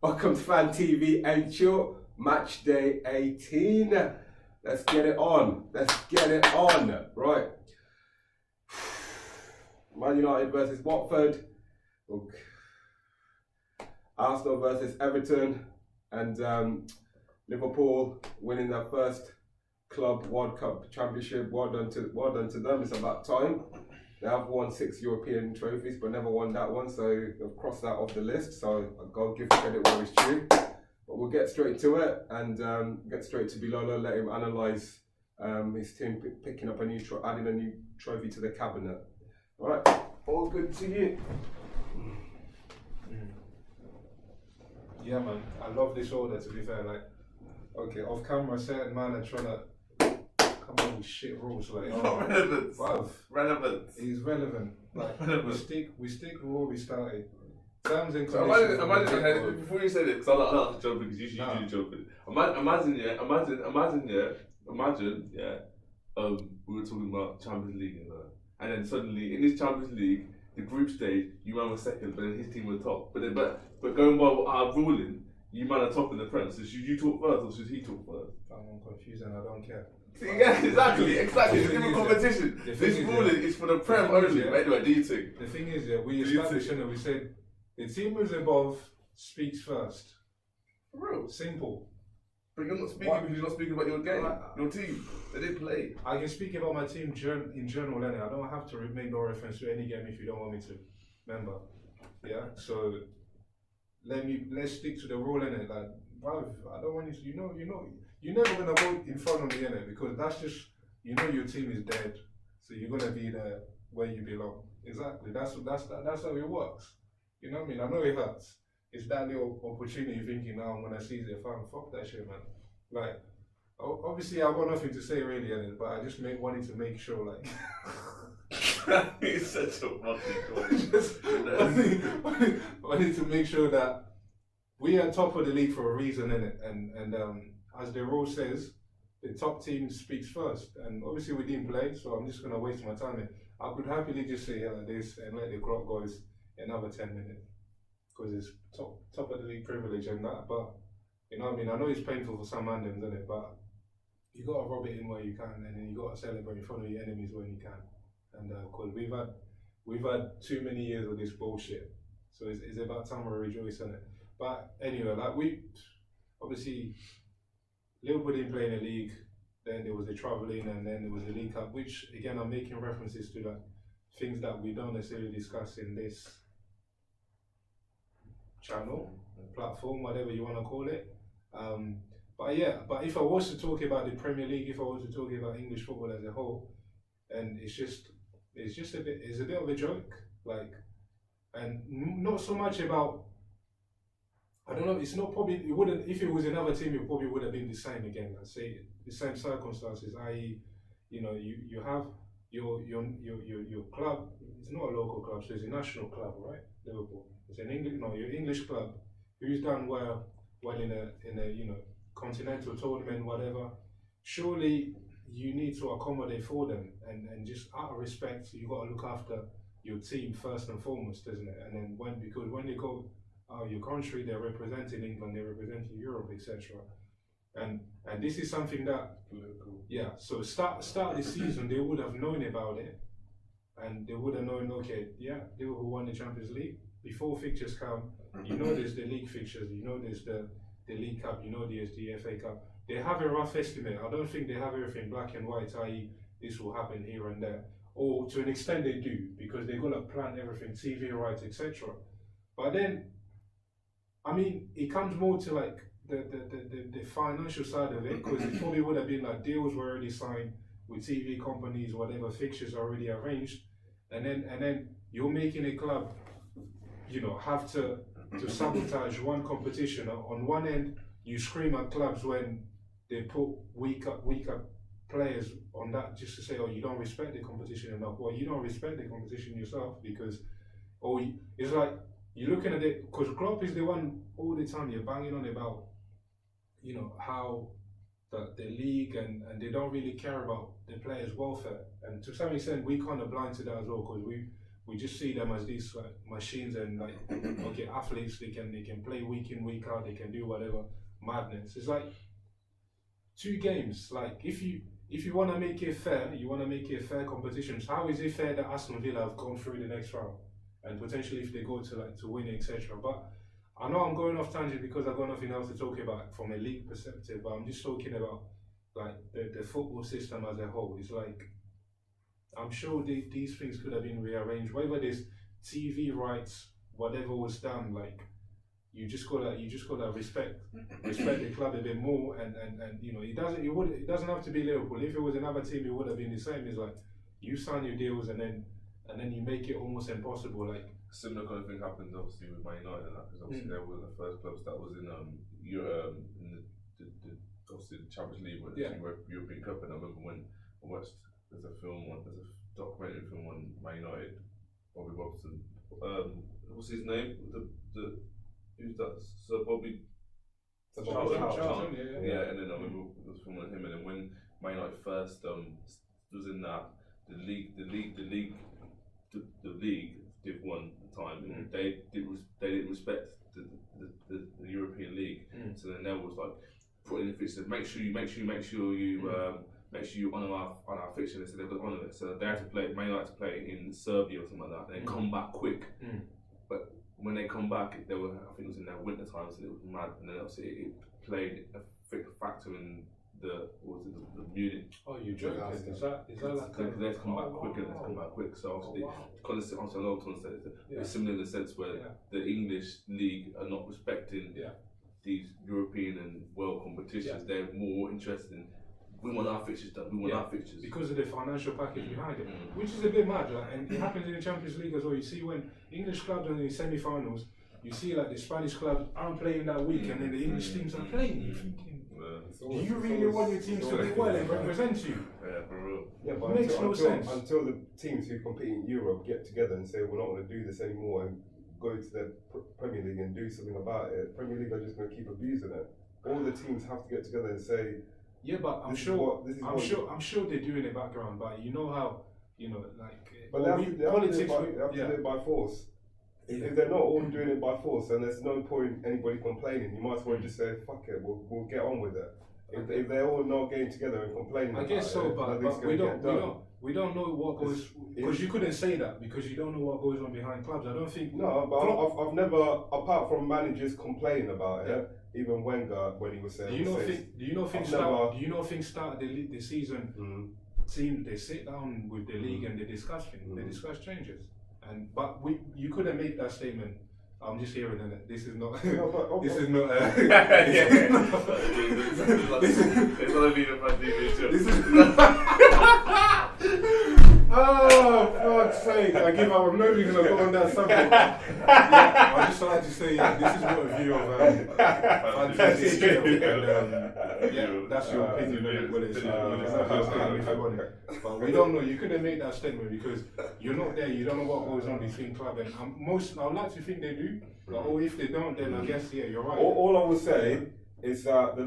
Welcome to Fan TV and Chill, match day 18. Let's get it on. Right. Man United versus Watford. Arsenal versus Everton. And Liverpool winning their first Club World Cup Championship. Well done to them. It's about time. They have won 6 European trophies, but never won that one, so they've crossed that off the list. So I'll go give credit where it's due. But we'll get straight to it and get straight to Bilolo, let him analyse his team picking up adding a new trophy to the cabinet. All right, all good to you. Yeah, man, I love this order. To be fair, like, okay, off camera, certain man are trying to. Come on, shit rules like relevant. He's relevant. Like we stick with what we started. Terms and so conditions. imagine before you said it, because I like to jump in because you usually jump in. Imagine, we were talking about Champions League, and then suddenly in this Champions League, the group stage, you man was second, but then his team were top. But going by our ruling, you man are top in the Prem. So should you talk first or should he talk first? I'm confused and I don't care. Yeah, exactly. It's a competition. This ruling is for the Prem only. But anyway, do you think? The thing is, we established and we said the team who's above speaks first. For real? Simple. But you're not speaking because you're not speaking about your game, your team. They didn't play. I can speak about my team in general, and I don't have to make no reference to any game if you don't want me to. Remember? Yeah. So let's stick to the rule, innit? Like, bruv, I don't want you to. You're never gonna go in front of me, innit? Because that's just your team is dead, so you're gonna be there where you belong. Exactly. That's how it works. You know what I mean? I know it hurts. It's that little opportunity thinking now I'm gonna seize it. Fuck that shit, man. Like, obviously I've got nothing to say really, innit? But I just wanted to make sure, like. It's such a fucking wanted to make sure that we are top of the league for a reason, innit? And as the rule says, the top team speaks first. And obviously we didn't play, so I'm just gonna waste my time. I could happily just say this and let the clock go another 10 minutes. Because it's top of the league privilege and that. But you know what I mean? I know it's painful for some randoms, isn't it? But you gotta rub it in where you can, and then you gotta celebrate in front of your enemies when you can. And cause we've had too many years of this bullshit, so it's about time we rejoice in it. But anyway, like obviously Liverpool didn't play in the league. Then there was the travelling, and then there was the League Cup, which again I'm making references to like things that we don't necessarily discuss in this channel, platform, whatever you want to call it. But if I was to talk about the Premier League, if I was to talk about English football as a whole, and it's a bit of a joke, like, and not so much about. I don't know. It's not probably. It wouldn't. If it was another team, it probably would have been the same again. Let's say the same circumstances. I.e., you have your club. It's not a local club, so it's a national club, right? Liverpool. It's an your English club who's done well in a continental tournament, whatever. Surely you need to accommodate for them, and just out of respect, you got to look after your team first and foremost, isn't it? And then when they go out of your country, they're representing England, they're representing Europe, etc. And this is something that So start the season, they would have known about it, and they would have known, okay, Liverpool won the Champions League. Before fixtures come, there's the league fixtures, there's the League Cup, there's the FA Cup. They have a rough estimate. I don't think they have everything black and white, i.e. this will happen here and there. Or to an extent they do, because they're going to plan everything, TV rights, etc. But then, I mean, it comes more to like the financial side of it, because it probably would have been like deals were already signed with TV companies, whatever, fixtures already arranged. And then you're making a club, have to sabotage one competition. On one end, you scream at clubs when they put weaker players on that, just to say, oh, you don't respect the competition enough. Well, you don't respect the competition yourself, because, it's like, you're looking at it, because Klopp is the one all the time you're banging on about, how the league and they don't really care about the players' welfare. And to some extent, we kind of blind to that as well, because we just see them as these like machines and like okay, athletes. They can play week in week out. They can do whatever madness. It's like 2 games. Like if you want to make it fair, you want to make it fair competitions. How is it fair that Aston Villa have gone through the next round and potentially if they go to win, etc. But I know I'm going off tangent because I've got nothing else to talk about from a league perspective. But I'm just talking about like the football system as a whole. It's like I'm sure these things could have been rearranged. Whether there's TV rights, whatever was done, like you just gotta respect the club a bit more, and you know it doesn't have to be Liverpool. If it was another team, it would have been the same. It's like you sign your deals and then you make it almost impossible. Like similar kind of thing happened obviously with Man United, because obviously they were the first clubs that was in in the obviously the Champions League, but the European Cup. And I remember when I watched there's a documentary film on Man United, Bobby Robson. What's his name? The who's that? Sir Bobby. Charlton, yeah. And then I remember it was from him. And then when Man United first was in that the league Div 1 time, and they didn't respect the European League. So then there was like putting in fixtures. Make sure you honour our fixture. They said they would honour it. So they had to play. Man United had to play in Serbia or something like that, and then come back quick. But when they come back, they were, I think it was in their winter time, so it was mad. And then obviously it played a factor in the Munich. Oh, you're joking? Is that like let's come back quick and let's come back quick. So obviously, obviously a lot of times it's similar in the sense where the English league are not respecting these European and world competitions. They're more interested in we want our fixtures done. We want our fixtures because of the financial package behind it, which is a bit mad. Like, and it happens in the Champions League as well. You see when English clubs are in the semi-finals, you see like the Spanish clubs aren't playing that week, and then the English teams are playing. You're thinking, do you really want your teams to do well and represent you? Yeah, for real. Yeah, but it makes no sense until the teams who compete in Europe get together and say we're not going to do this anymore and go to the Premier League and do something about it. Premier League are just going to keep abusing it. All the teams have to get together and say. Yeah, but I'm sure they're doing it background. But you know how, like. But they have to do it by force. If they're not all doing it by force, then there's no point anybody complaining. You might as well just say, "Fuck it, we'll get on with it." If they're all not getting together and complaining, I guess so. But we don't know what goes because you couldn't say that because you don't know what goes on behind clubs. I don't think. No, but I've never, apart from managers complaining about it. Even Wenger, when he was saying, do you know things start the season? Team they sit down with the league and they discuss things. They discuss changes. But you couldn't make that statement. I'm just hearing it. This is not. This is not. It's not a video FanTVnChill. Oh, fuck's sake! I give up. I'm not even gonna go on that subject. I just like to say this is what a view of FanTVnChill. That's your opinion. Whether it's if you want it. But we don't know. You couldn't make that statement because you're not there. You don't know what goes on between club and I'd like to think they do. But if they don't, then I guess you're right. All I will say is that was it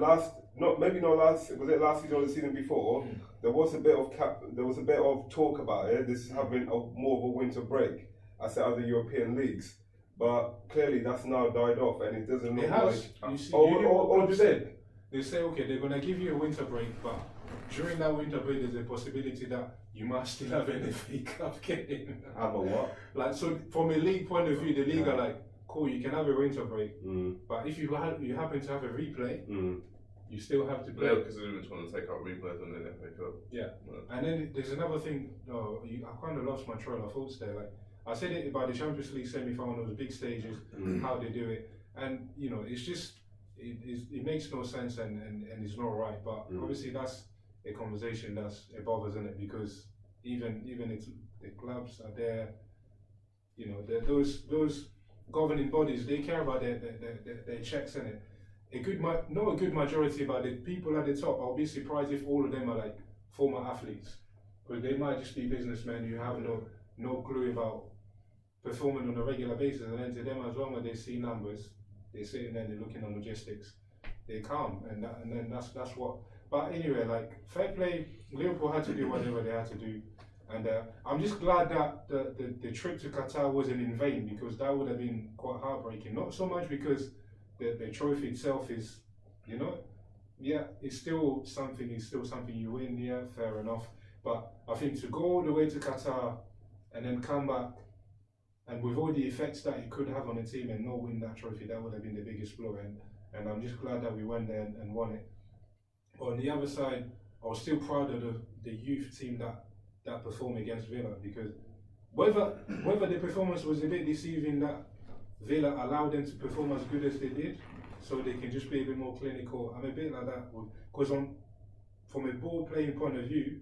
last season or the season before? There was a bit of talk about it. This is having more of a winter break as the other European leagues, but clearly that's now died off, and it doesn't look like. You see, what said? They say okay, they're gonna give you a winter break, but during that winter break, there's a possibility that you might still have an FA Cup game. Have a what? Like so, from a league point of view, the league are like, cool, you can have a winter break, but if you happen to have a replay. You still have to play. Yeah, because they didn't want to take out replays on the FA Cup. Yeah. And then there's another thing. I kind of lost my trail of thoughts there. Like I said it about the Champions League semi-finals, big stages, how they do it, and it's just it makes no sense and it's not right. But obviously that's a conversation it bothers, isn't it? Because even if the clubs are there, those governing bodies, they care about their checks, in it. Not a good majority, but the people at the top, I'll be surprised if all of them are like former athletes, because they might just be businessmen who have no clue about performing on a regular basis, and then to them, as long as they see numbers, they're sitting there, they're looking at logistics, they're calm, and then that's what. But anyway, like fair play, Liverpool had to do whatever they had to do, And I'm just glad that the trip to Qatar wasn't in vain, because that would have been quite heartbreaking. Not so much because the trophy itself is, you know, yeah, it's still something you win, yeah, fair enough. But I think to go all the way to Qatar and then come back, and with all the effects that it could have on the team and not win that trophy, that would have been the biggest blow. And I'm just glad that we went there and won it. But on the other side, I was still proud of the youth team that performed against Villa, because whether the performance was a bit deceiving, that Villa allowed them to perform as good as they did, so they can just be a bit more clinical. I'm a bit like that, because from a ball playing point of view,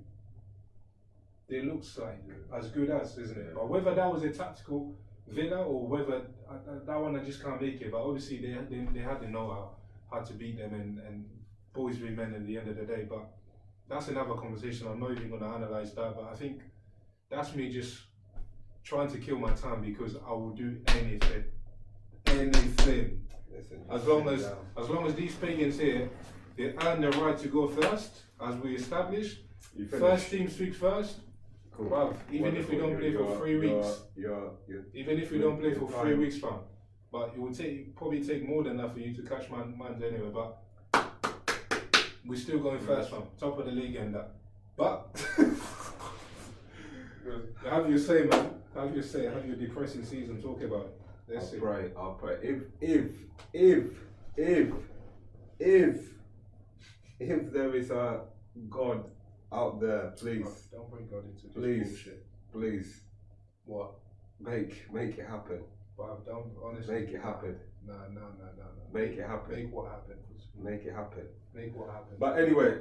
they looks like as good as, isn't it? But whether that was a tactical Villa or whether that one I just can't make it. But obviously they had the know how to beat them, and boys be men at the end of the day. But that's another conversation. I'm not even going to analyse that. But I think that's me just trying to kill my time, because I will do anything. Listen, As long as these pagans here, they earn the right to go first, as we established. First team speak first. Cool. Bruv, even if we don't play for 3 weeks, even if we don't play for 3 weeks, fam. But it will probably take more than that for you to catch man anyway. But we're still going first, fam. Top of the league and that. But have your say, man. Have your say. Have your depressing season. Talk about it. Let's see. I'll pray. If there is a God out there, please, Don't bring God into this bullshit. please, What? make it happen. But don't honestly. Make it happen. No. Make it happen. Make what happen. Make it happen. Make what happen. But anyway,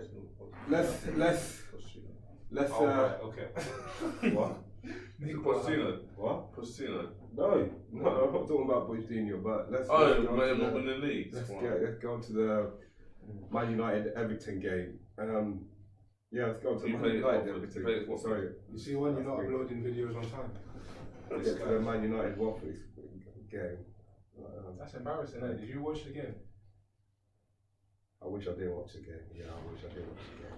let's Oh, right, okay. What? Make what happen. Pochettino. What? Pochettino. No, I'm not talking about Pochettino, but let's Oh, go on to not win the league. let's go on to the Man United Everton game. Let's go on to You Man played United Watford. Everton. Sorry, You see when you're not uploading videos on time? let's get to the Man United Watford game. That's embarrassing, isn't it? Did you watch the game? I wish I didn't watch the game. Yeah, I wish I didn't watch the game.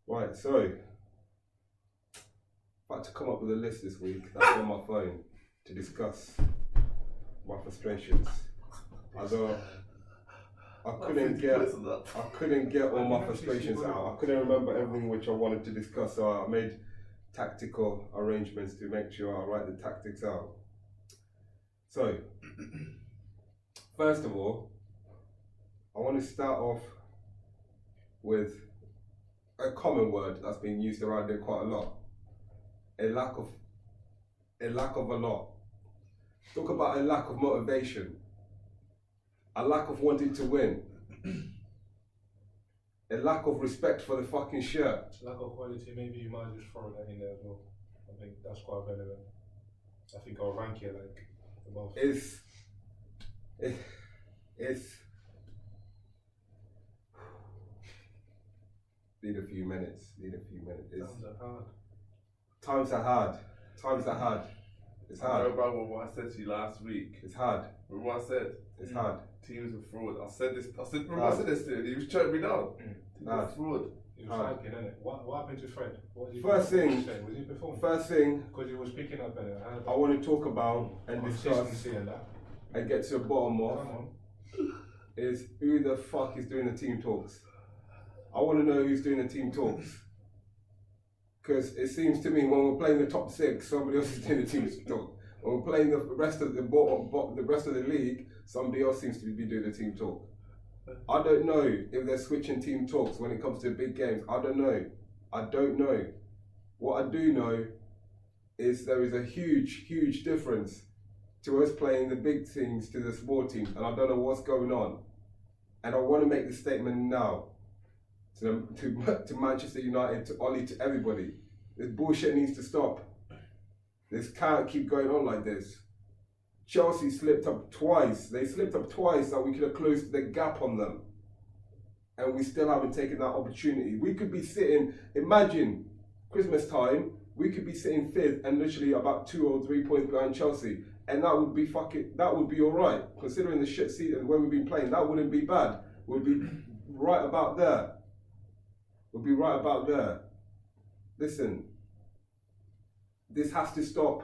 Right, so I've had to come up with a list this week that's on my phone to discuss my frustrations. Although I couldn't get all my frustrations out. I couldn't remember everything which I wanted to discuss, so I made tactical arrangements to make sure I write the tactics out. So, first of all, I want to start off with a common word that's been used around here quite a lot. A lack of a lot. Talk about a lack of motivation. A lack of wanting to win. A lack of respect for the fucking shirt. Lack of quality, maybe you might just throw that in there as well. I think that's quite relevant. I think I'll rank it like the most. It's Need a few minutes. Times are hard. It's hard. Remember what I said to you last week? It's hard. Remember what I said? It's hard. Teams are fraud. I said this to him. He was shutting me down. Teams are fraud. He was hyping, innit? What happened to Fred? What was he First thing, was he performing? First thing, Because he was picking up better. I want to talk about and discuss Consistency and that. and get to the bottom Come of on. is who the fuck is doing the team talks. I want to know who's doing the team talks. Because it seems to me when we're playing the top six, somebody else is doing the team talk. When we're playing the rest of the rest of the league, somebody else seems to be doing the team talk. I don't know if they're switching team talks when it comes to big games. I don't know. What I do know is there is a huge difference to us playing the big teams to the small teams, and I don't know what's going on. And I want to make this statement now to Manchester United, to Ollie, to everybody. This bullshit needs to stop. This can't keep going on like this. Chelsea slipped up twice. They slipped up twice that we could have closed the gap on them. And we still haven't taken that opportunity. We could be sitting, imagine, Christmas time, we could be sitting fifth and literally about 2 or 3 points behind Chelsea. And that would be alright. Considering the shit season where we've been playing, that wouldn't be bad. We'd be right about there. listen, this has to stop.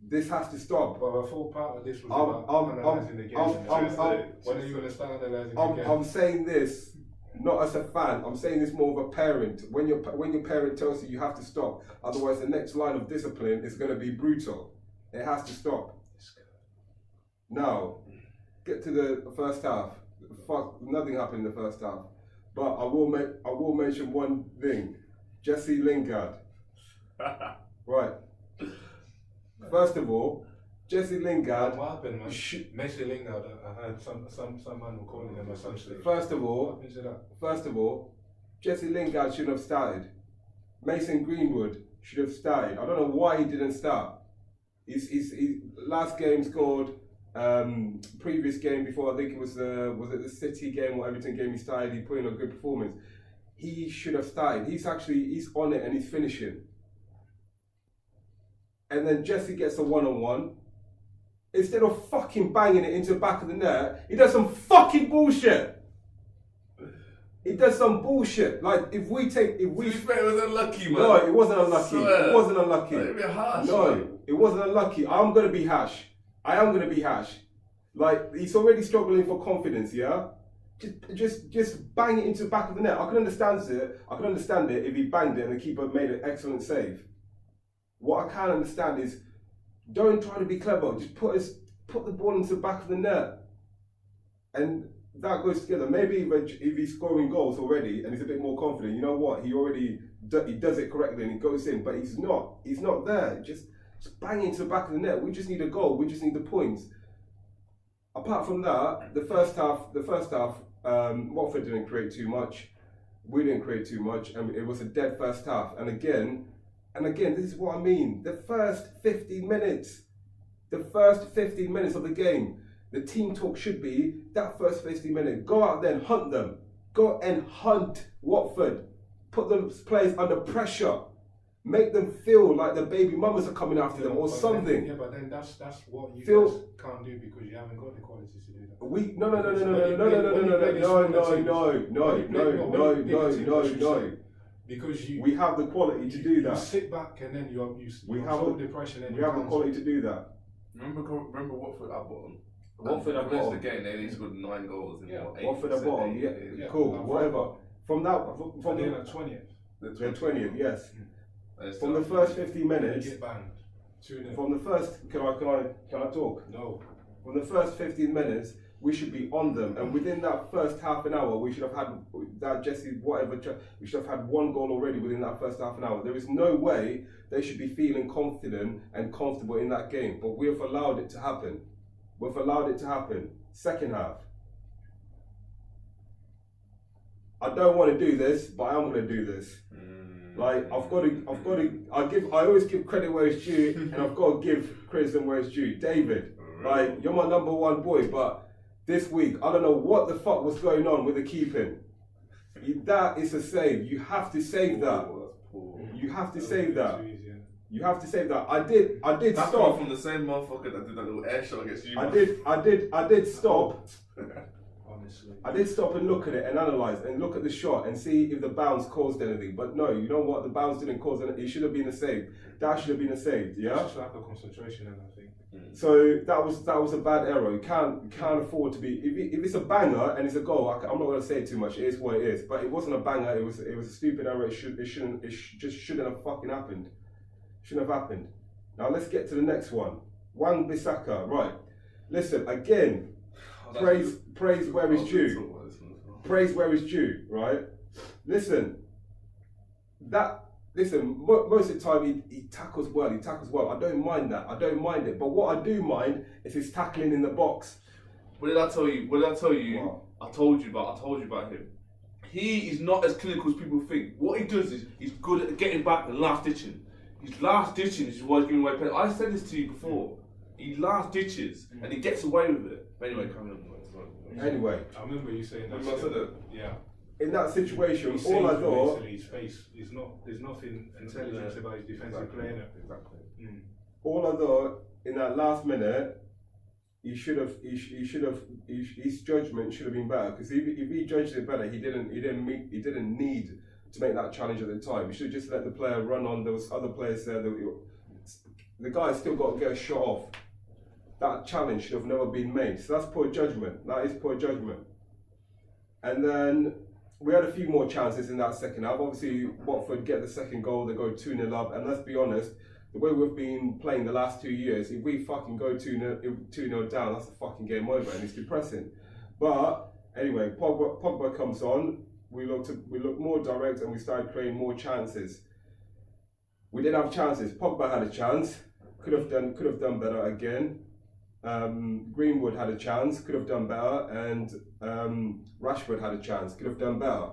This has to stop. But I thought part of this was about analysing the game. When are you going to start analysing the game? I'm saying this not as a fan. I'm saying this more of a parent. When your parent tells you have to stop, otherwise the next line of discipline is going to be brutal. It has to stop. Now, get to the first half. Nothing happened in the first half. But I will mention one thing. Jesse Lingard. Right. First of all, Jesse Lingard. What happened, man? Messi Lingard. I heard some man calling him at some stage. First of all, Jesse Lingard shouldn't have started. Mason Greenwood should have started. I don't know why he didn't start. His last game scored. Previous game before, I think it was it the City game or Everton game, he started. He put in a good performance. He should have started. He's on it and he's finishing. And then Jesse gets a one-on-one. Instead of fucking banging it into the back of the net, he does some fucking bullshit. He does some bullshit. Like if we. It was unlucky, man. No, it wasn't unlucky. It wasn't unlucky. No, it wasn't unlucky. I am gonna be harsh. Like he's already struggling for confidence. Yeah. Just bang it into the back of the net. I can understand it if he banged it and the keeper made an excellent save. What I can't understand is, don't try to be clever. Just put the ball into the back of the net, and that goes together. Maybe if he's scoring goals already and he's a bit more confident, you know what? He does it correctly and he goes in. But he's not. He's not there. Just bang into the back of the net. We just need a goal. We just need the points. Apart from that, the first half, Watford didn't create too much. We didn't create too much, and it was a dead first half. And again, this is what I mean. The first 15 minutes of the game, the team talk should be that first 15 minutes. Go out there and hunt them. Go and hunt Watford. Put the players under pressure. Make them feel like the baby mamas are coming after them or something. But then that's what you guys can't do because you haven't got the qualities to do that. No. Because we have the quality to do that. You sit back and then we have depression. And we have the quality to do that. Remember Watford at bottom. Watford at bottom. The game they scored 9 goals. Watford at bottom. Yeah. Cool. Whatever. From that, from the 20th. The 20th. Yes. From the first 15 minutes. Get banged. From the first, can I talk? No. From the first 15 minutes, we should be on them, and within that first half an hour, we should have had that we should have had 1 goal already within that first half an hour. There is no way they should be feeling confident and comfortable in that game, but we've allowed it to happen. Second half. I don't want to do this, but I am going to do this. Like I always give credit where it's due, and I've got to give criticism where it's due. David, like you're my number 1 boy, but this week I don't know what the fuck was going on with the keeping. That is a save. You have to save that. You have to save that. You have to save that. I did That's stop from the same motherfucker that did that little air shot against you. I did stop. Honestly. I did stop and look at it and analyse and look at the shot and see if the bounce caused anything. But no, you know what? The bounce didn't cause anything. It should have been a save. That should have been a save. Yeah. It's just lack of concentration, I think. So that was a bad error. You can't afford to be. If it's a banger and it's a goal, I'm not going to say it too much. It is what it is. But it wasn't a banger. It was a stupid error. It shouldn't have fucking happened. Shouldn't have happened. Now let's get to the next one. Wan-Bissaka. Right. Listen again. Praise where it's due. Praise where it's due, right? Listen, most of the time he tackles well. I don't mind that. I don't mind it. But what I do mind is his tackling in the box. What did I tell you? What? I told you about him. He is not as clinical as people think. What he does is he's good at getting back and last ditching. His last ditching is why he's giving away penalties. I said this to you before. He last ditches and he gets away with it. But anyway, coming on. Anyway, I remember you saying that. I said it. Yeah. In that situation, all I thought. His face is not. There's nothing intelligence about his defensive play. Exactly. All I thought in that last minute, his judgment should have been better because if he judged it better, he didn't need to make that challenge at the time. You should just let the player run on. There was other players there. The guy's still got to get a shot off. That challenge should have never been made. So that's poor judgment. That is poor judgment. And then we had a few more chances in that second half. Obviously, Watford get the second goal. They go 2-0 up. And let's be honest, the way we've been playing the last 2 years, if we fucking go 2-0 down, that's a fucking game over, and it's depressing. But anyway, Pogba comes on. We looked more direct, and we started creating more chances. We did have chances. Pogba had a chance. Could have done better again. Greenwood had a chance, could have done better, and Rashford had a chance, could have done better.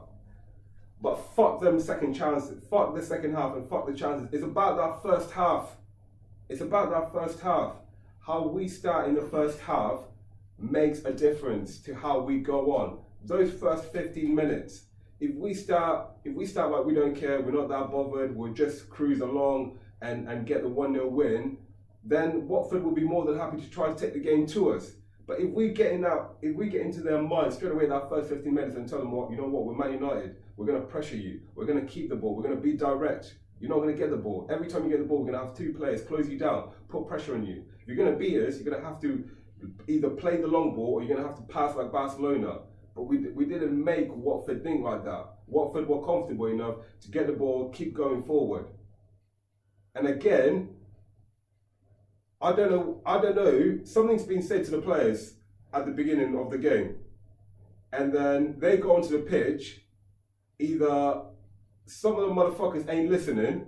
But fuck them second chances, fuck the second half, and fuck the chances. It's about that first half. It's about that first half. How we start in the first half makes a difference to how we go on. Those first 15 minutes. If we start like we don't care, we're not that bothered, we'll just cruise along and get the 1-0 win, then Watford will be more than happy to try to take the game to us. But if we get into their mind straight away that first 15 minutes and tell them, what, you know what, we're Man United, we're going to pressure you, we're going to keep the ball, we're going to be direct, you're not going to get the ball. Every time you get the ball, we're going to have two players close you down, put pressure on you. If you're going to beat us, you're going to have to either play the long ball or you're going to have to pass like Barcelona. But we didn't make Watford think like that. Watford were comfortable enough to get the ball, keep going forward. And again, I don't know, something's been said to the players at the beginning of the game. And then they go onto the pitch, either some of the motherfuckers ain't listening,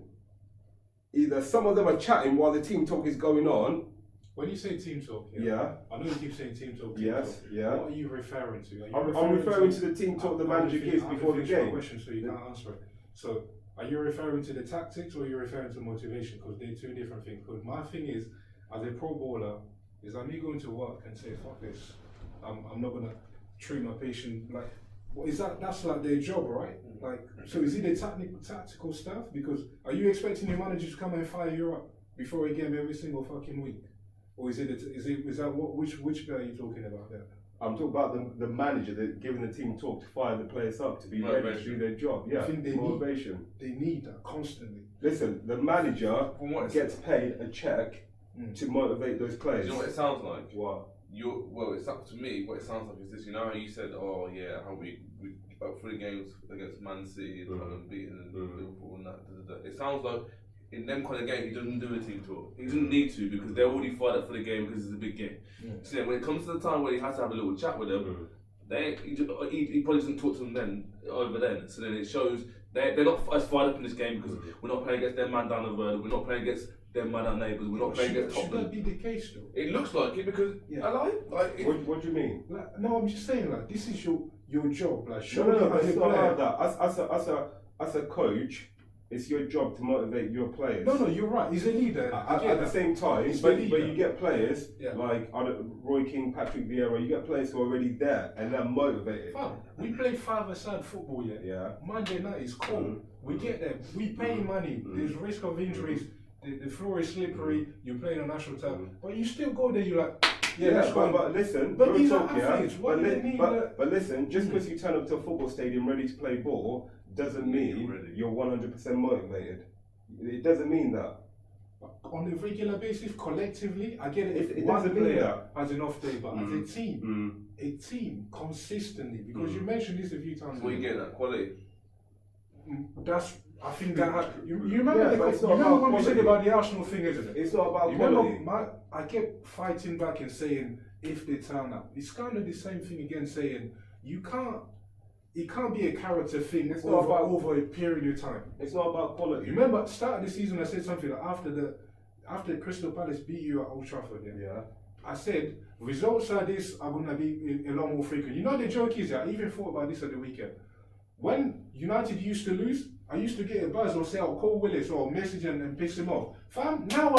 either some of them are chatting while the team talk is going on. When you say team talk, yeah. I know you keep saying team talk. Yes, yeah. What are you referring to? I'm referring to the team talk the manager gives before the game. Question, so you can't answer it. So, are you referring to the tactics or are you referring to motivation? Because they're two different things. Because my thing is, as a pro bowler, is I'm me going to work and say, fuck this, I'm not gonna treat my patient like. What is that? That's like their job, right? Like, so is it the tactical stuff? Because are you expecting your manager to come and fire you up before a game every single fucking week? Or is that which guy are you talking about there? I'm talking about the manager that giving the team talk to fire the players up to be ready to do their job. Yeah, I think motivation. They need that constantly. Listen, the manager gets paid a check to motivate those players. Do you know what it sounds like? What? Well, it's up to me. What it sounds like is this. You know how you said, oh yeah, how we up 3 games against Man City and beating Liverpool and that. It sounds like in them kind of games he doesn't do a team talk. He doesn't need to because they're already fired up for the game because it's a big game. Yeah. So then when it comes to the time where he has to have a little chat with them, he probably doesn't talk to them then. So then it shows they're not as fired up in this game because we're not playing against their man down the road. We're not playing against them man down neighbours. We're not playing against Tottenham. Should that be the case though? It looks like it because what do you mean? Like, no, I'm just saying like this is your job. Like, no, but it's not like that. As a coach, it's your job to motivate your players. No, you're right. He's a leader. At the same time, but you get players like Roy King, Patrick Vieira. You get players who are already there and they're motivated. Fam, we play 5-a-side football, yeah. Monday night is cold. We get there. We pay money. There's risk of injuries. The floor is slippery. You're playing on national time, but you still go there. You're like, but listen, but these are athletes. But listen, just because you turn up to a football stadium ready to play ball doesn't mean you're 100% motivated. It doesn't mean that. On a regular basis, collectively, I get it. It doesn't mean that has an off day, but as a team, consistently, because you mentioned this a few times. Where you get that quality? I think that you remember what we said about the Arsenal thing, isn't it? It's not about quality. I kept fighting back and saying if they turn up. It's kind of the same thing again, saying it can't be a character thing. It's not about over a period of time. It's not about quality. You remember at the start of the season I said something like after Crystal Palace beat you at Old Trafford, I said results like this are gonna be a lot more frequent. You know the joke is I even thought about this at the weekend. When United used to lose, I used to get a buzz or say I'll call Willis or message and piss him off. Fam, now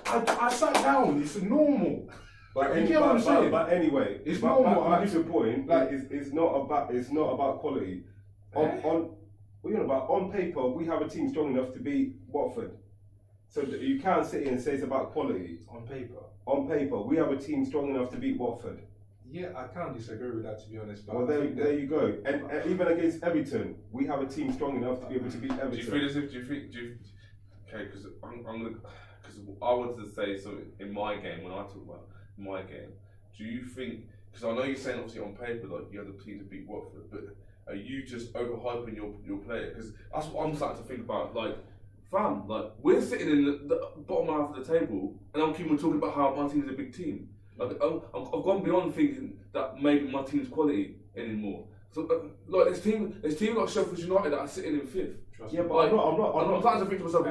I sat down, it's normal. But anyway, it's normal. Back to the point, like it's not about quality. On paper, we have a team strong enough to beat Watford. So you can't sit here and say it's about quality. On paper, we have a team strong enough to beat Watford. Yeah, I can't disagree with that, to be honest. But Well, I think there you go. And even against Everton, we have a team strong enough to be able to beat Everton. Do you feel as if? Okay, because I'm gonna. Because I wanted to say something in my game when I talk about my game. Do you think? Because I know you're saying obviously on paper like you have the team to beat Watford, but are you just overhyping your player? Because that's what I'm starting to think about. Like, fam, like we're sitting in the bottom half of the table, and I'm keeping talking about how my team's a big team. Like I've gone beyond thinking that maybe my team's quality anymore. So like there's teams like Sheffield United that are sitting in fifth. Yeah, but like, I'm starting to think to myself,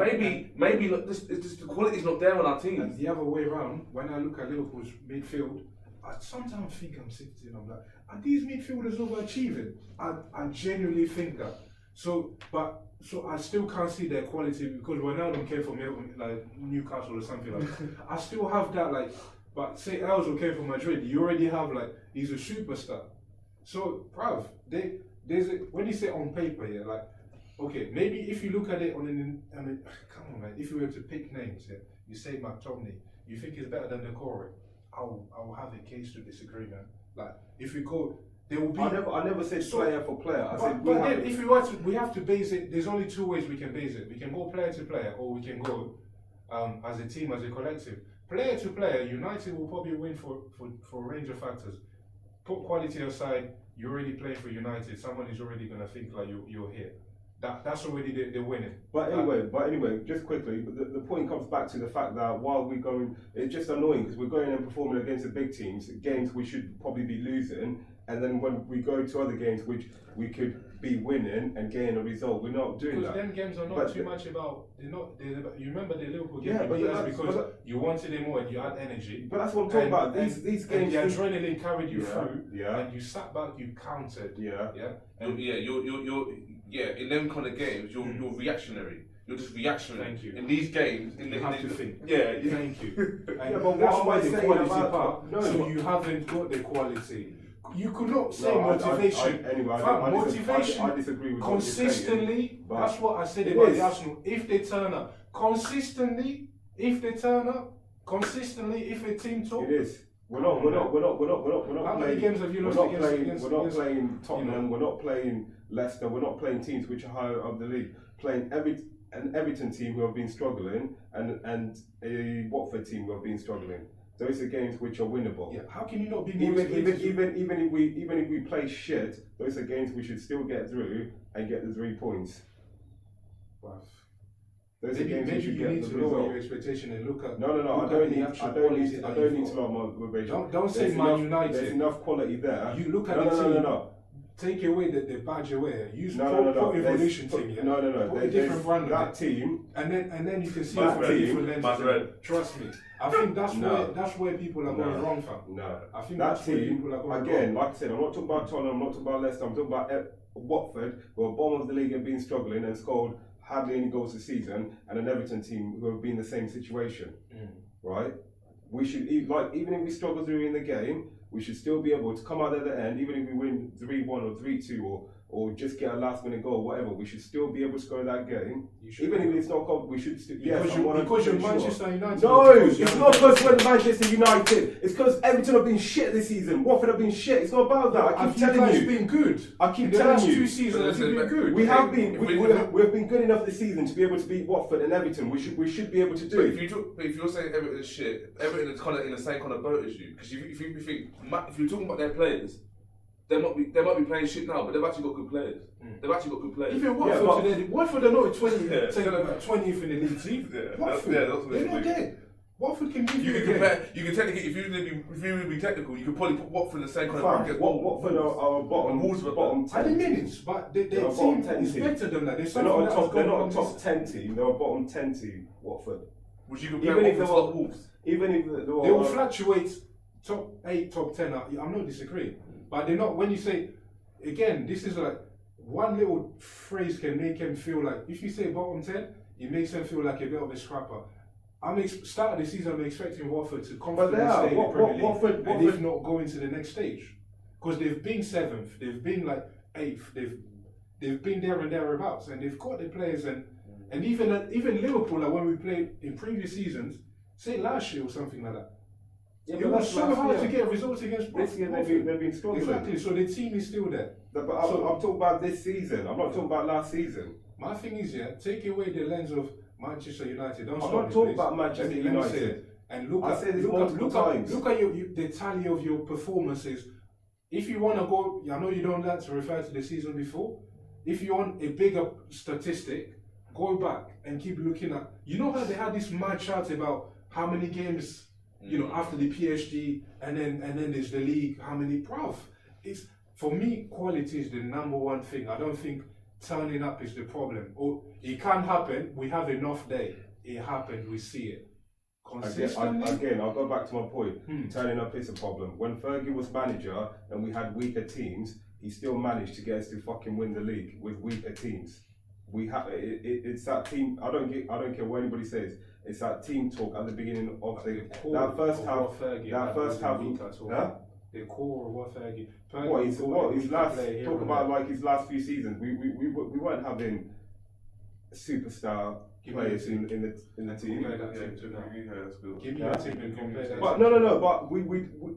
maybe like, this the quality's not there on our team. And the other way around, when I look at Liverpool's midfield, I sometimes think I'm sitting, I'm like, are these midfielders overachieving? I genuinely think that. So I still can't see their quality because Ronaldo came from like Newcastle or something like that. I still have that like, but say Elzo came from Madrid, you already have like, he's a superstar. So, bruv, when you say on paper, yeah, like, okay, maybe if you look at it come on, man, if you were to pick names, yeah, you say McTominay, you think he's better than Decore, I'll have a case to disagree, man. Like, if we go, there will be. I never said player for player. I said but then, if we have to base it. There's only two ways we can base it. We can go player to player, or we can go as a team, as a collective. Player to player, United will probably win for a range of factors. Put quality aside, you're already playing for United. Someone is already gonna think like you're here. That's already they're winning. But anyway, just quickly, the point comes back to the fact that while we're going, it's just annoying because we're going and performing against the big teams, games we should probably be losing, and then when we go to other games which we could be winning and getting a result, we're not doing that. Because them games are not too much about. You remember the Liverpool game? Because you wanted it more and you had energy. But that's what I'm talking about. These games, the adrenaline carried you through. Yeah. And you sat back, you countered. Yeah. You're in them kind of games, you're reactionary. You're just reactionary. Thank you. In these games, you have to think. Yeah. Thank you. And yeah, but that's what why am I the saying quality about part. no, so but, you haven't got the quality. You could not say motivation. I disagree with consistently. What that's what I said about the Arsenal. If they turn up consistently, if a team talk. It is. We're not How many games have you lost against? We're not playing Tottenham. We're not playing Leicester. We're not playing teams which are higher up the league. Playing an Everton team who have been struggling and a Watford team who have been struggling. Those are games which are winnable. Yeah. How can you not be motivated? Even if we play shit, those are games we should still get through and get the 3 points. Wow. Those are games maybe you should you get need the to result. lower your expectation and look at. No. I don't need to lower my motivation. Don't say Man United. There's enough quality there. You look at the team. No. Take away the badge away. Use put evolution team. Yeah? No. Put a different brand that team. And then you can see that it from different lenses. Red. Trust me. I think that's where people are going wrong, fam. No. I think that that's team, where people are going again, wrong. like I said, I'm not talking about Tottenham, I'm not talking about Leicester, I'm talking about Watford, who are bottom of the league and been struggling and scored hardly any goals this season, and an Everton team who have been in the same situation. Right? We should, even if we struggle during the game, we should still be able to come out at the end, even if we win 3-1 or 3-2 or just get a last minute goal, whatever, we should still be able to score that game. Even if it's not, we should still. Because you're Manchester United. No, it's not because we're Manchester United. It's because Everton have been shit this season. Watford have been shit. It's not about that. I keep telling you. Been good. I keep the telling last you. 2 seasons have been good. We have been. We've been good enough this season to be able to beat Watford and Everton. We should be able to do it. If you're saying Everton is shit, Everton is kind of in the same kind of boat as you. Because if you're talking about their players, they might be playing shit now, but they've actually got good players. They've actually got good players. Even Watford today, Watford are not 20th in the league team. Watford, they're not there. Watford can give you a game. You can technically, if you really be technical, you could probably put Watford in the same kind of bracket. Watford are bottom 10. At the minutes, but their team is better than that. They're not a top 10 team. They're a bottom 10 team. Watford. Would you compare Watford to Wolves? Even if they will fluctuate top 8, top 10. I'm not disagreeing, but they're not. When you say, again, this is like one little phrase can make them feel like. If you say bottom 10, it makes them feel like a bit of a scrapper. Start of the season, I'm expecting Watford to comfortably stay in the Premier League, and if not go into the next stage, because they've been 7th, they've been like 8th, they've been there and thereabouts, and they've got the players, and even Liverpool, like when we played in previous seasons, say last year or something like that, Yeah, It but was that's so last hard year. to get results against This year they've been struggling. Exactly, so the team is still there. But I'm talking about this season. I'm not talking about last season. My thing is, take away the lens of Manchester United. I'm not talking about Manchester Let me say United. it. And look I at said this look multiple times. Look at the tally of your performances. If you want to go, I know you don't like to refer to the season before. If you want a bigger statistic, go back and keep looking at. You know how they had this mad chat about how many games, after the PSG, and then there's the league. How many? It's for me, quality is the number one thing. I don't think turning up is the problem. Or it can happen. We have enough day. It happened. We see it. Consistently. Again, I'll go back to my point. Turning up is a problem. When Fergie was manager and we had weaker teams, he still managed to get us to fucking win the league with weaker teams. We have it's that team. I don't care what anybody says. It's that team talk at the beginning of that first half. The core of what Fergie. His last talk about like his last few seasons. We weren't having superstar players in the team. Give me a team and compare that. But no. But we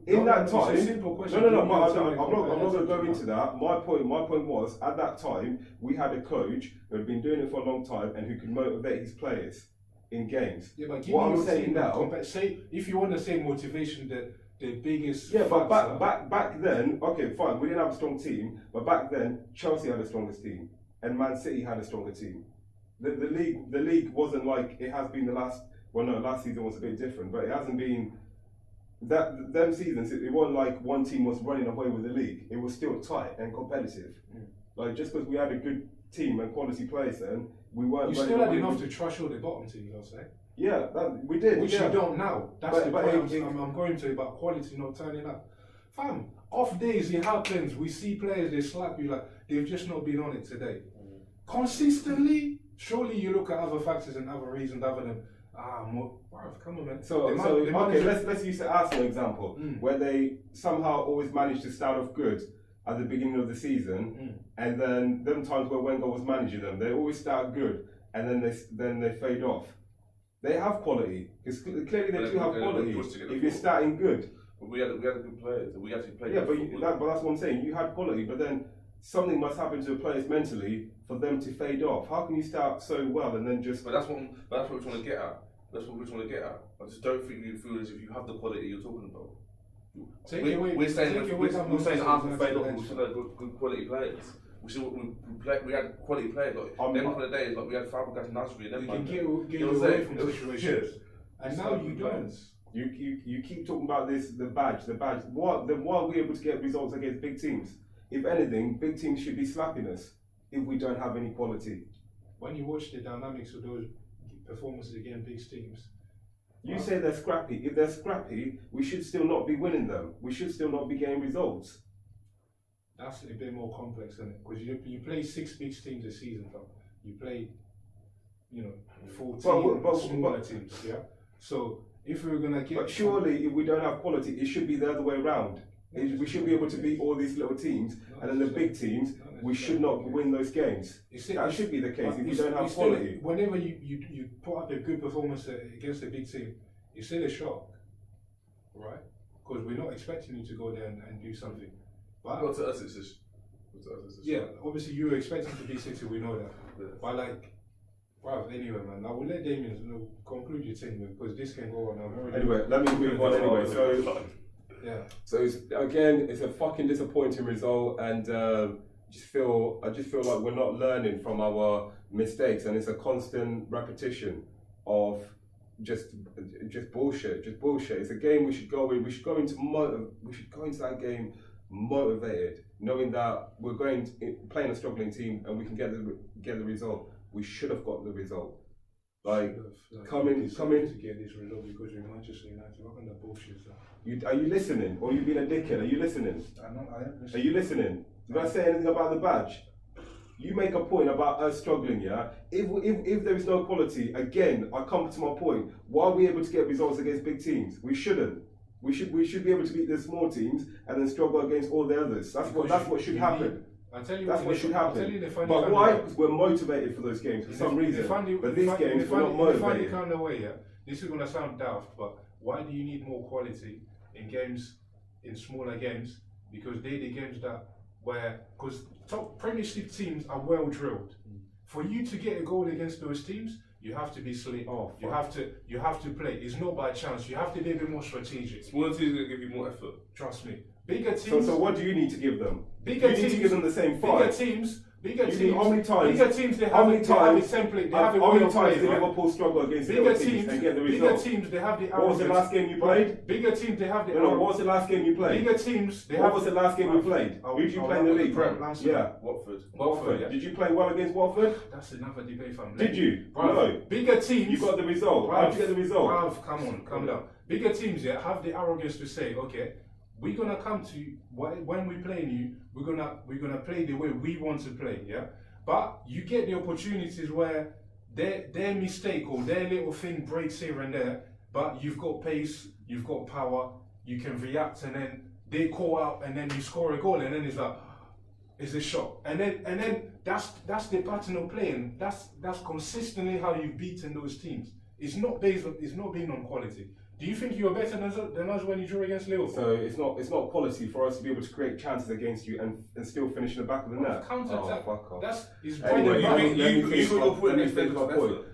in that time. It's a simple question. No. But I'm not going to go into that. My point was at that time we had a coach who had been doing it for a long time and who could motivate his players in games. Yeah, but give what me I'm your saying team now. say if you want to say motivation, the biggest. Yeah, but factor, back then, okay, fine, we didn't have a strong team, but back then Chelsea had the strongest team and Man City had a stronger team. The league wasn't like it has been the last. Well, no, last season was a bit different, but it hasn't been that them seasons. It wasn't like one team was running away with the league. It was still tight and competitive. Like just because we had a good team and quality players, then we weren't. You still had enough to trash all the bottom teams, I'll say. Yeah, we did. Which you don't now. That's the but point I'm going to about quality not turning up. Fam, off days it happens. We see players they slap you like they've just not been on it today. Consistently. Surely you look at other factors and other reasons other than come on, man. So okay, let's use the Arsenal example where they somehow always managed to start off good at the beginning of the season, and then them times where Wenger was managing them, they always start good and then they fade off. They have quality because clearly they do have quality. If you're starting good, but we had good players. We actually played. Yeah, but that's what I'm saying. You had quality, but then something must happen to the players mentally for them to fade off. How can you start so well and then just? But that's what we're trying to get at. That's what we're trying to get at. I just don't think you feel as if you have the quality you're talking about. We're saying Arsenal fade off. We should have good quality players. We had quality players. Like, them for the days, like we had Fabregas and Nasri and them. You can get away from situations, and now you don't. You keep talking about the badge. Why are we able to get results against big teams? If anything, big teams should be slapping us if we don't have any quality. When you watch the dynamics of those performances against big teams, you say they're scrappy. If they're scrappy, we should still not be winning them. We should still not be getting results. That's a bit more complex, isn't it? Because you play 6 big teams a season, though. You play, 14 smaller teams, yeah? So if we're going to get... But surely, if we don't have quality, it should be the other way around. We should be able to beat all these little teams, and then the big teams, we should not win those games. That should be the case if we don't have quality. Whenever you put up a good performance against a big team, it's still a shock, right? Because we're not expecting you to go there and do something. But well, to us it's just... Yeah, obviously you were expecting to beat City, we know that. Yeah. But anyway, man, I will let Damien conclude your thing because this can go on. Anyway, let me move on anyway. So it's a fucking disappointing result, and I just feel like we're not learning from our mistakes, and it's a constant repetition of just bullshit. It's a game we should go in. We should go into that game motivated, knowing that we're playing a struggling team, and we can get the result. We should have got the result. Coming to get this result because you're Manchester United. What kind of bullshit is that? Are you listening? Or you being a dickhead? Are you listening? I am listening. Are you listening? Did I say anything about the badge? You make a point about us struggling, yeah? If there is no quality, again, I come to my point. Why are we able to get results against big teams? We shouldn't. We should be able to beat the small teams and then struggle against all the others. That's what should happen. That's what should happen. But why? Because we're motivated for those games for some reason. But these games we're not motivated. In a funny kind of way, yeah. This is gonna sound daft, but why do you need more quality in games, in smaller games, because they're the games that because top Premiership teams are well drilled. For you to get a goal against those teams, you have to be slick. You have to play. It's not by chance. You have to be a bit more strategic. Smaller teams are going to give you more effort. Trust me. Bigger teams. So what do you need to give them? Bigger you teams. need to give them the same fight. Bigger teams. How many times? Bigger teams. They have a template. They have a how way many of times playing. did Right? Liverpool struggle against Bigger teams teams. and get the Bigger result? teams. They have the. What was the last game you played? Bigger teams. They have the. No, what was the last game you played? Bigger teams. What was the last game you played? Who did you play in the league? Yeah, Watford. Yeah. Did you play well against Watford? That's another debate, fam. Did you? Bruv, No. Bigger teams. You got the result. How did you get the result? Bruv, come on, calm down. Bigger teams, yeah, have the arrogance to say, okay, we're gonna come to you when we play you. We're gonna play the way we want to play, yeah. But you get the opportunities where their mistake or their little thing breaks here and there. But you've got pace, you've got power, you can react, and then they call out, and then you score a goal, and then it's like, it's a shot, and then that's the pattern of playing. That's consistently how you've beaten those teams. It's not based on quality. Do you think you're better than us when you drew against Liverpool? So it's not quality for us to be able to create chances against you and still finish in the back of the net. Counter attack. Oh, fuck off. That's it's Anyway, brilliant. you put your finish my point.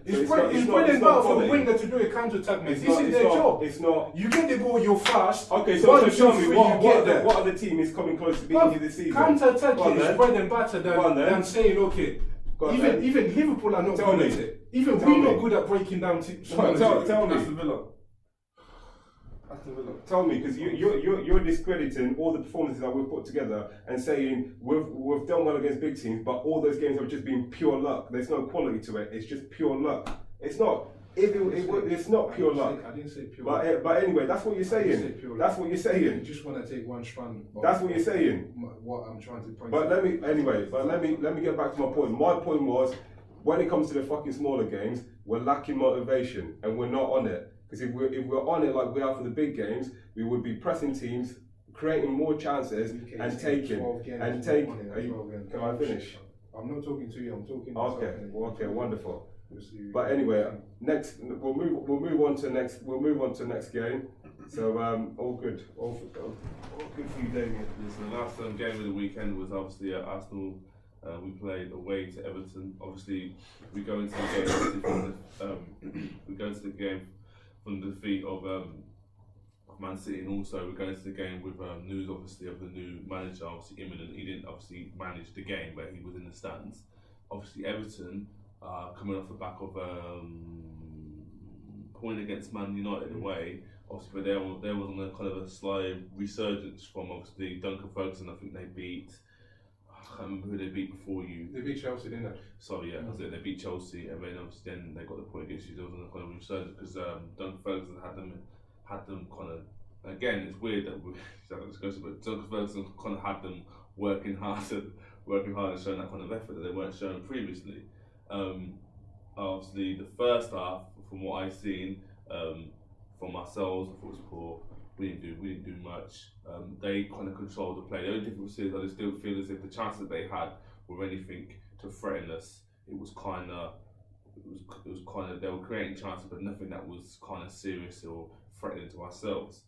It's So brilliant not for the quality. winger to do a counter attack, mate. It's This not- is it's their not- job. It's not. You get the ball, you're fast. Okay, so 1, tell 2, me 3, what you get there. what other team is coming close to beating you this season? Counter attacking Go on, is then. bread and butter Go on, then. than saying, okay, Go on, then. even Liverpool are not Tell good me. at it. Even Tell we're me. not good at breaking down teams. Tell me. Aston Villa. Aston Villa. Tell me, because you're discrediting all the performances that we've put together and saying we've done well against big teams, but all those games have just been pure luck. There's no quality to it. It's just pure luck. It's not. It's not pure luck. I didn't say pure luck. But anyway, that's what you're I didn't say saying. pure luck. That's what you're You saying. just want to take one strand. of That's what you're saying. What I'm trying to point But out. let me get back to my point. My point was, when it comes to the fucking smaller games, we're lacking motivation and we're not on it. Because if we're on it like we are for the big games, we would be pressing teams, creating more chances, and taking. And take. Can I finish? I'm not talking to you. I'm talking. to Okay. myself. Okay. Wonderful. Just you- But anyway, next we'll move on to next game. So all good for you, Damien. Listen, the last game of the weekend was obviously at Arsenal. We played away to Everton. Obviously, we go into the game from the defeat of Man City, and also we're going into the game with news, obviously, of the new manager, obviously imminent. He didn't obviously manage the game, but he was in the stands. Obviously, Everton coming off the back of point against Man United away. Obviously, but there was on a kind of a slight resurgence from obviously Duncan Ferguson. I think they beat. I can't remember who they beat before you. They beat Chelsea, didn't they? Sorry, yeah, that's it. They beat Chelsea, and then obviously then they got the point against you. There was a kind of resurgence because Duncan Ferguson had them kind of. Again, it's weird that we discussing, but Duncan Ferguson kind of had them working hard and showing that kind of effort that they weren't showing previously. Obviously, the first half, from what I've seen, from ourselves, I thought it was poor. We didn't do much. They kind of controlled the play. The only difference is I just still feel as if the chances that they had were anything to threaten us. It was kind of they were creating chances, but nothing that was kind of serious or threatening to ourselves.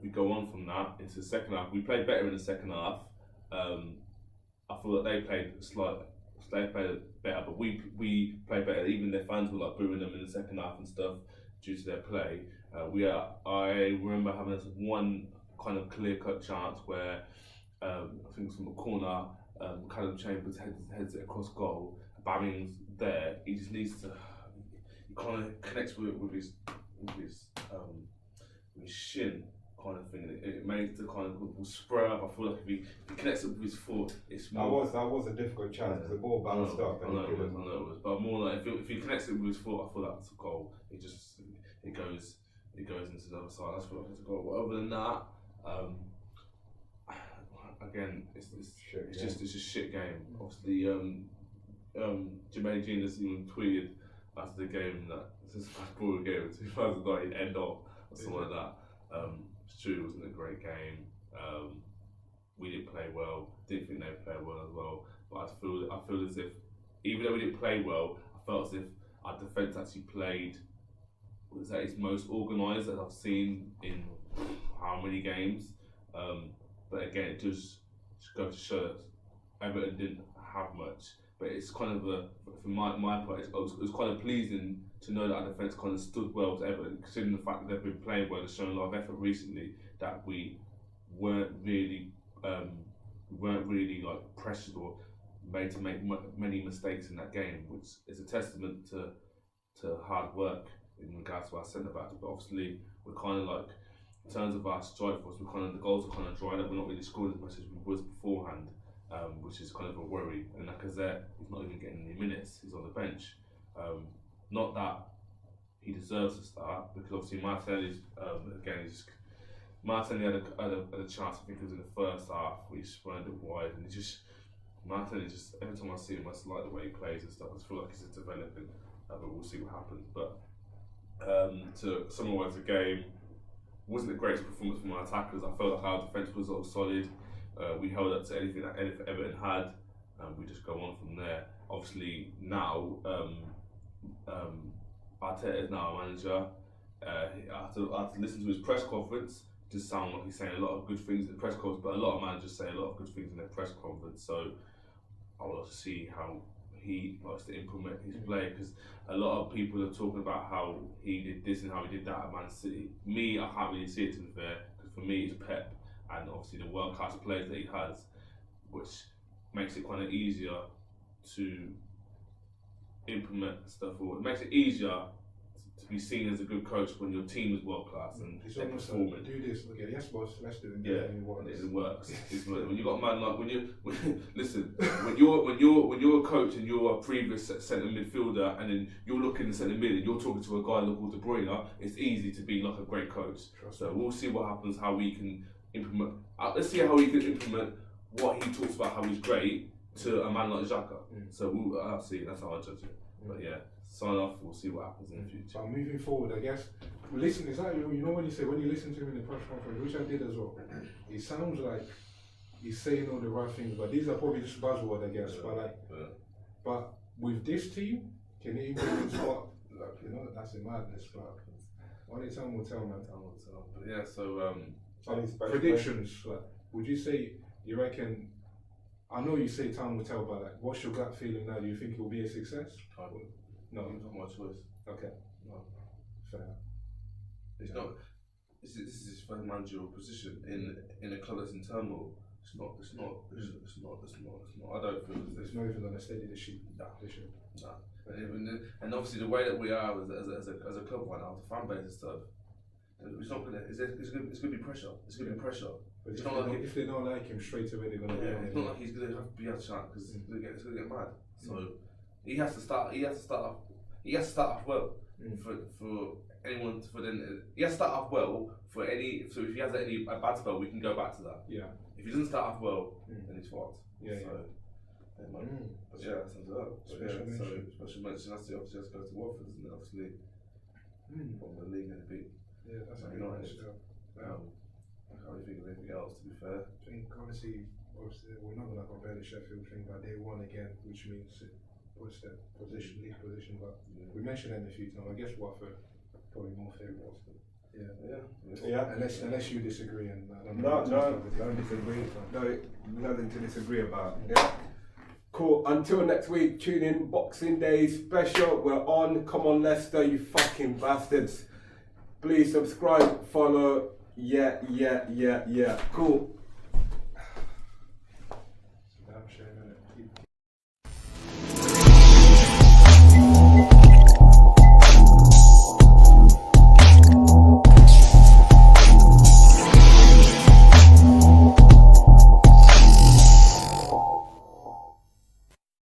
We go on from that into the second half. We played better in the second half. I thought that they played better, but we played better. Even their fans were like booing them in the second half and stuff due to their play. I remember having this one kind of clear-cut chance where I think it was from a corner. Callum Chambers heads it across goal. Barring's there. He just needs to. He kind of connects with his shin kind of thing. It makes the kind of spur up. I feel like if he connects it with his foot, it's more. That was a difficult chance because the ball bounced up. I know it was, but more like if he connects it with his foot, I feel that's a goal. It goes into the other side. That's what it's a goal. But other than that, again, it's just a shit game. Obviously, Jermaine Genius even tweeted after the game that this is a poor game in 2009 end off or something like that. It's true, it wasn't a great game. We didn't play well. Didn't think they would play well as well. But I feel as if even though we didn't play well, I felt as if our defence actually played. Was that its most organised that I've seen in how many games. But again, it just goes to show that Everton didn't have much. But it's kind of for my part, it was kind of pleasing to know that our defence kind of stood well to Everton, considering the fact that they've been playing well and shown a lot of effort recently. That we weren't really like pressured or made to make many mistakes in that game, which is a testament to hard work in regards to our centre backs. But obviously, we're kind of like, in terms of our strike force, the goals are kind of dried up. We're not really scoring as much as we was beforehand, which is kind of a worry. And Lacazette, he's not even getting any minutes. He's on the bench. Not that he deserves to start, because obviously Martinelli's Martinelli had a chance. I think it was in the first half. We spun it wide, and Martinelli just, every time I see him, I just like the way he plays and stuff. I just feel like he's developing, but we'll see what happens. But to summarise the game, wasn't the greatest performance from our attackers. I felt like our defence was all solid. We held up to anything that Everton had, and we just go on from there. Obviously now, Arteta is now our manager. I have to listen to his press conference. It does sound like he's saying a lot of good things in the press conference, but a lot of managers say a lot of good things in their press conference. So I will also see how he likes to implement his play, because a lot of people are talking about how he did this and how he did that at Man City. Me, I can't really see it, to be fair, because for me it's Pep and obviously the world class players that he has, which makes it kind of easier to implement stuff, or it makes it easier to be seen as a good coach when your team is world class and they're performing. Do this, okay, yes boss, let's do it. Yeah, and it works. When you got a man like listen, when you're a coach and you're a previous centre midfielder, and then you're looking in the centre mid and you're talking to a guy like De Bruyne, it's easy to be like a great coach. So we'll see what happens, how we can implement. Let's see how we can implement what he talks about, how he's great, to a man like Xhaka. So we'll see. That's how I judge it. But yeah, sign off. We'll see what happens in the future. But moving forward, I guess, listen, is that, you know when you listen to him in the press conference, which I did as well, it sounds like he's saying all the right things, but these are probably just buzzwords, I guess. But with this team, can he implement what? Like, you know, that's a madness. But only time will tell, man. Time will tell. But yeah, so predictions. Like, would you say, you reckon? I know you say time will tell, but like, what's your gut feeling now? Do you think it will be a success? No, it's not my choice. Okay. No. Fair. It's not. This is his first managerial position in a club that's in turmoil. It's not. I don't feel it's not even gonna steady the ship. No. And obviously the way that we are as a club right now, the fan base and stuff, it's not gonna. It's gonna be pressure. It's gonna be pressure. But if they don't like him straight away, they're gonna. Yeah, it's not like he's gonna have to be out of chance, because it's gonna get mad. So he has to start. He has to start off well for anyone. He has to start off well for any. So if he has a bad spell, we can go back to that. Yeah. If he doesn't start off well, then he's fucked. Yeah. So, but yeah, that sums it up. Special mention. That's the obviously has to go to Watford, isn't it? Obviously, from the league and the beat. Yeah, that's Man United. I can't really think of anything else, to be fair. I think obviously we're not gonna compare the Sheffield thing, but they won again, which means it puts the league position. But we mentioned it in a few times. I guess Watford probably more favourable. Yeah. Unless you disagree, and I don't know. No, don't disagree. No, nothing to disagree about. Yeah. Cool. Until next week, tune in. Boxing Day special. We're on. Come on, Leicester, you fucking bastards. Please subscribe, follow. Yeah. Cool.